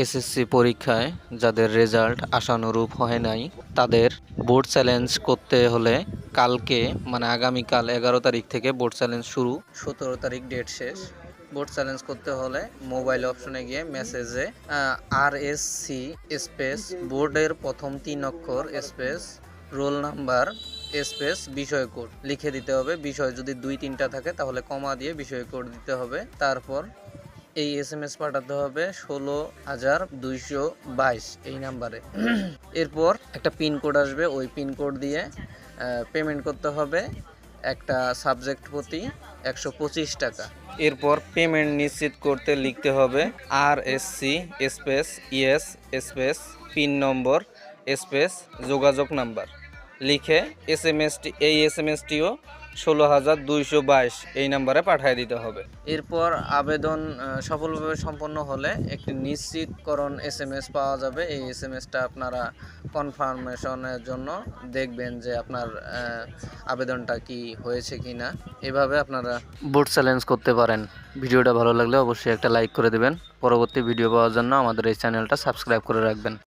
SSC পরীক্ষায় যাদের result আশানুরূপ হয় নাই তাদের বোর্ড চ্যালেঞ্জ করতে হলে কালকে মানে আগামীকাল 11 তারিখ থেকে বোর্ড চ্যালেঞ্জ শুরু, 17 তারিখ ডেট শেষ। বোর্ড চ্যালেঞ্জ করতে হলে মোবাইল অপশনে গিয়ে মেসেজে RSC স্পেস বোর্ডের প্রথম 3 অক্ষর স্পেস রোল নাম্বার স্পেস বিষয় কোড লিখে দিতে হবে। বিষয় যদি 2-3টা থাকে তাহলে কমা দিয়ে বিষয় কোড দিতে হবে। তারপর এই SMS পাঠাতে হবে 16,222 এই নাম্বারে। এরপর একটা পিন কোড আসবে, ওই পিন কোড দিয়ে পেমেন্ট করতে হবে একটা সাবজেক্ট প্রতি 125 টাকা। এরপর পেমেন্ট নিশ্চিত করতে লিখতে হবে RSC space yes space pin নম্বর স্পেস যোগাযোগ নাম্বার লিখে এই এসএমএসটিও 16,222 এই নাম্বারে পাঠিয়ে দিতে হবে। এরপর আবেদন সফলভাবে সম্পন্ন হলে একটি নিশ্চিতকরণ SMS পাওয়া যাবে। এই SMSটা আপনারা কনফার্মেশনের জন্য দেখবেন যে আপনার আবেদনটা কি হয়েছে কি না। এভাবে আপনারা বোর্ড চ্যালেঞ্জ করতে পারেন। ভিডিওটা ভালো লাগলে অবশ্যই একটা লাইক করে দেবেন। পরবর্তী ভিডিও পাওয়ার জন্য আমাদের এই চ্যানেলটা সাবস্ক্রাইব করে রাখবেন।